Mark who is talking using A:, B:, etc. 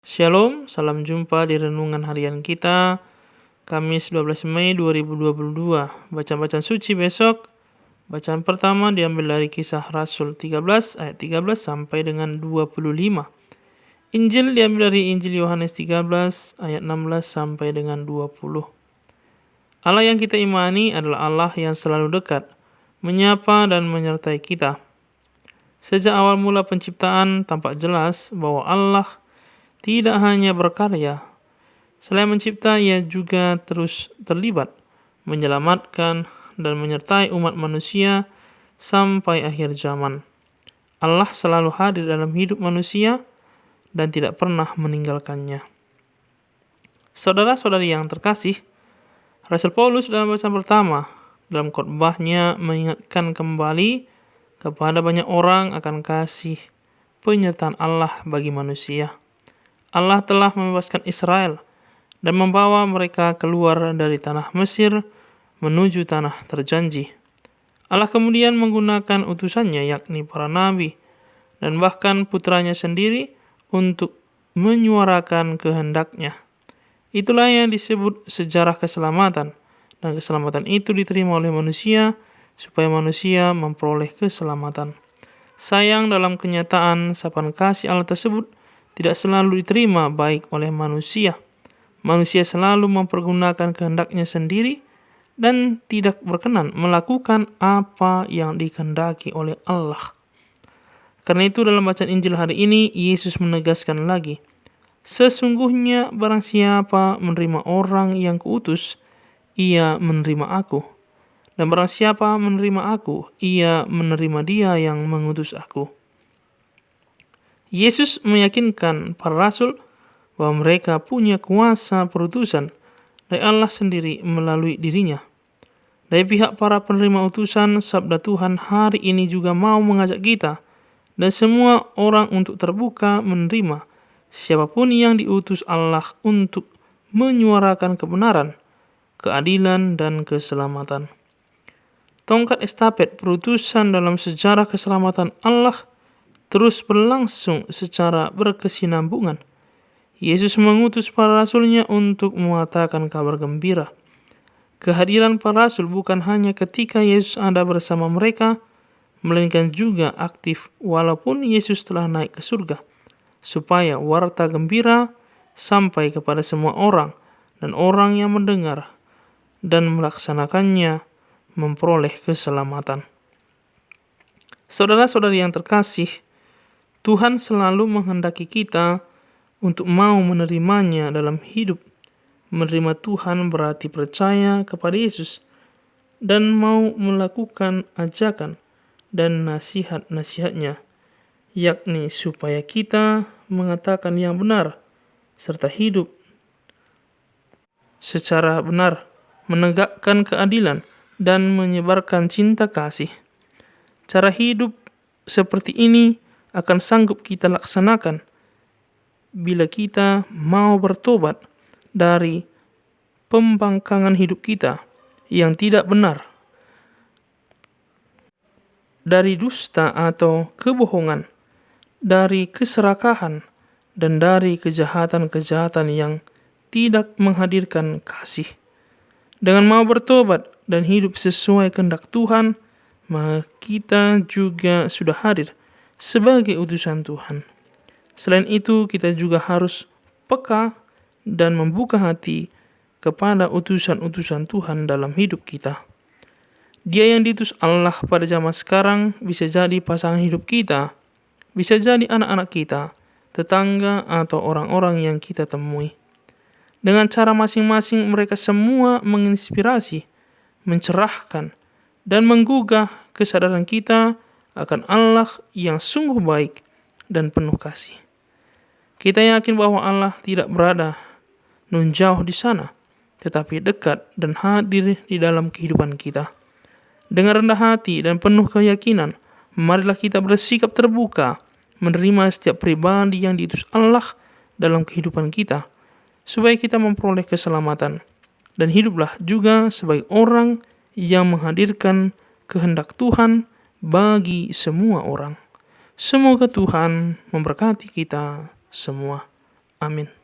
A: Shalom, salam jumpa di renungan harian kita, Kamis 12 Mei 2022. Bacaan-bacaan suci besok, bacaan pertama diambil dari Kisah Rasul 13 ayat 13 sampai dengan 25. Injil diambil dari Injil Yohanes 13 ayat 16 sampai dengan 20. Allah yang kita imani adalah Allah yang selalu dekat, menyapa dan menyertai kita. Sejak awal mula penciptaan, tampak jelas bahwa Allah tidak hanya berkarya, selain mencipta, Ia juga terus terlibat, menyelamatkan dan menyertai umat manusia sampai akhir zaman. Allah selalu hadir dalam hidup manusia dan tidak pernah meninggalkannya. Saudara-saudari yang terkasih, Rasul Paulus dalam bacaan pertama dalam khotbahnya mengingatkan kembali kepada banyak orang akan kasih penyertaan Allah bagi manusia. Allah telah membebaskan Israel dan membawa mereka keluar dari tanah Mesir menuju tanah terjanji. Allah kemudian menggunakan utusannya, yakni para nabi, dan bahkan putranya sendiri untuk menyuarakan kehendaknya. Itulah yang disebut sejarah keselamatan, dan keselamatan itu diterima oleh manusia supaya manusia memperoleh keselamatan. Sayang, dalam kenyataan sapaan kasih Allah tersebut tidak selalu diterima baik oleh manusia. Manusia selalu mempergunakan kehendaknya sendiri dan tidak berkenan melakukan apa yang dikehendaki oleh Allah. Karena itu dalam bacaan Injil hari ini, Yesus menegaskan lagi, sesungguhnya barang siapa menerima orang yang kuutus, ia menerima aku. Dan barang siapa menerima aku, ia menerima dia yang mengutus aku. Yesus meyakinkan para rasul bahwa mereka punya kuasa perutusan dari Allah sendiri melalui dirinya. Dari pihak para penerima utusan, sabda Tuhan hari ini juga mau mengajak kita dan semua orang untuk terbuka menerima siapapun yang diutus Allah untuk menyuarakan kebenaran, keadilan, dan keselamatan. Tongkat estafet perutusan dalam sejarah keselamatan Allah terus berlangsung secara berkesinambungan. Yesus mengutus para rasulnya untuk mengatakan kabar gembira. Kehadiran para rasul bukan hanya ketika Yesus ada bersama mereka, melainkan juga aktif walaupun Yesus telah naik ke surga, supaya warta gembira sampai kepada semua orang, dan orang yang mendengar dan melaksanakannya memperoleh keselamatan. Saudara-saudari yang terkasih, Tuhan selalu menghendaki kita untuk mau menerimanya dalam hidup. Menerima Tuhan berarti percaya kepada Yesus dan mau melakukan ajakan dan nasihat-nasihatnya, yakni supaya kita mengatakan yang benar serta hidup secara benar, menegakkan keadilan dan menyebarkan cinta kasih. Cara hidup seperti ini akan sanggup kita laksanakan bila kita mau bertobat dari pembangkangan hidup kita yang tidak benar, dari dusta atau kebohongan, dari keserakahan, dan dari kejahatan-kejahatan yang tidak menghadirkan kasih. Dengan mau bertobat dan hidup sesuai kehendak Tuhan, maka kita juga sudah hadir sebagai utusan Tuhan. Selain itu, kita juga harus peka dan membuka hati kepada utusan-utusan Tuhan dalam hidup kita. Dia yang diutus Allah pada zaman sekarang bisa jadi pasangan hidup kita, bisa jadi anak-anak kita, tetangga, atau orang-orang yang kita temui. Dengan cara masing-masing, mereka semua menginspirasi, mencerahkan, dan menggugah kesadaran kita akan Allah yang sungguh baik dan penuh kasih. Kita yakin bahwa Allah tidak berada nun jauh di sana, tetapi dekat dan hadir di dalam kehidupan kita. Dengan rendah hati dan penuh keyakinan, marilah kita bersikap terbuka, menerima setiap pribadi yang diutus Allah dalam kehidupan kita, supaya kita memperoleh keselamatan, dan hiduplah juga sebagai orang yang menghadirkan kehendak Tuhan bagi semua orang. Semoga Tuhan memberkati kita semua. Amin.